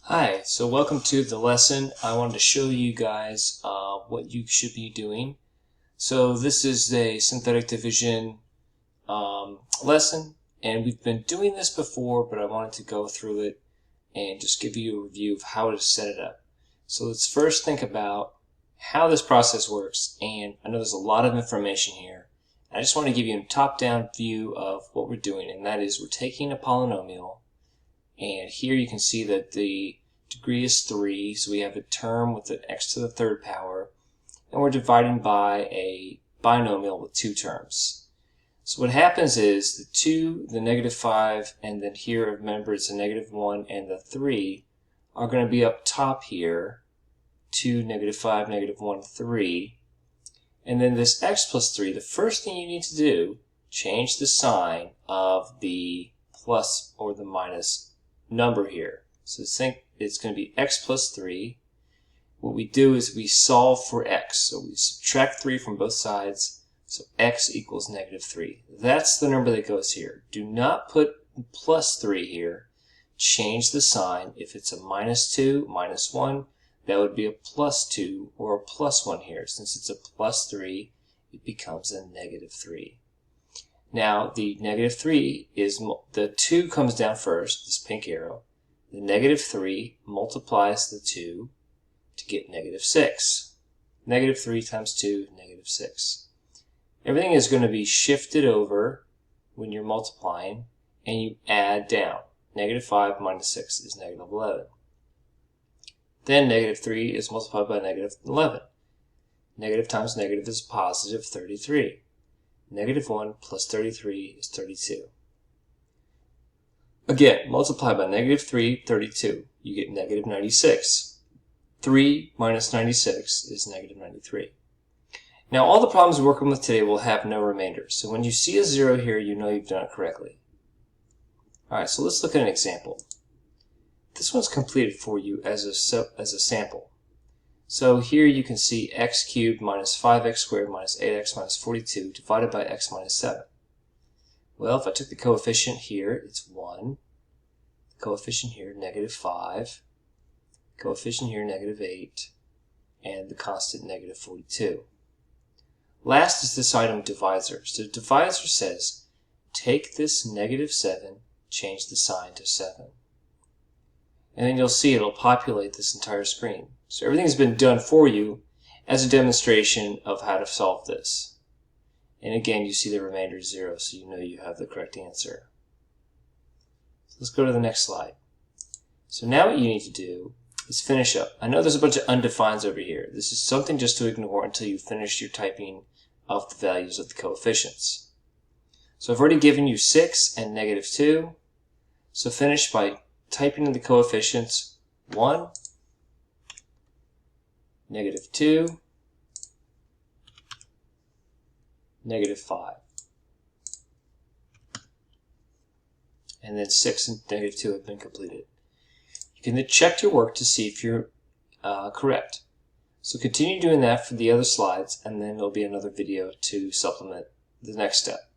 Hi, so welcome to the lesson. I wanted to show you guys what you should be doing. So this is a synthetic division lesson, and we've been doing this before, but I wanted to go through it and just give you a review of how to set it up. So let's first think about how this process works, and I know there's a lot of information here. I just want to give you a top-down view of what we're doing, and that is we're taking a polynomial, and here you can see that the degree is 3, so we have a term with an x to the third power, and we're dividing by a binomial with 2 terms. So what happens is the 2, the negative 5, and then here, remember, it's a negative 1 and the 3 are going to be up top here, 2, negative 5, negative 1, 3. And then this x plus 3, the first thing you need to do, change the sign of the plus or the minus number here. So think it's going to be x plus 3. What we do is we solve for x. So we subtract 3 from both sides. So x equals negative 3. That's the number that goes here. Do not put plus 3 here. Change the sign. If it's a minus 2, minus 1, that would be a plus 2 or a plus 1 here. Since it's a plus 3, it becomes a negative 3. Now, the negative 3 is, the 2 comes down first, this pink arrow. The negative 3 multiplies the 2 to get negative 6. Negative 3 times 2, negative 6. Everything is going to be shifted over when you're multiplying, and you add down. Negative 5 minus 6 is negative 11. Then negative 3 is multiplied by negative 11. Negative times negative is positive 33. Negative 1 plus 33 is 32. Again, multiply by negative 3, 32. You get negative 96. 3 minus 96 is negative 93. Now, all the problems we're working with today will have no remainders. So when you see a 0 here, you know you've done it correctly. Alright, so let's look at an example. This one's completed for you as a sample. So here you can see x cubed minus 5x squared minus 8x minus 42 divided by x minus 7. Well, if I took the coefficient here, it's 1. The coefficient here, negative 5. The coefficient here, negative 8. And the constant, negative 42. Last is this item divisor. So the divisor says, take this negative 7, change the sign to 7. And then you'll see it'll populate this entire screen. So everything's been done for you as a demonstration of how to solve this. And again, you see the remainder is 0, so you know you have the correct answer. So let's go to the next slide. So now what you need to do is finish up. I know there's a bunch of undefineds over here. This is something just to ignore until you finish your typing of the values of the coefficients. So I've already given you 6 and negative 2. So finish by typing in the coefficients 1, negative 2, negative 5. And then 6 and negative 2 have been completed. You can then check your work to see if you're correct. So continue doing that for the other slides, and then there'll be another video to supplement the next step.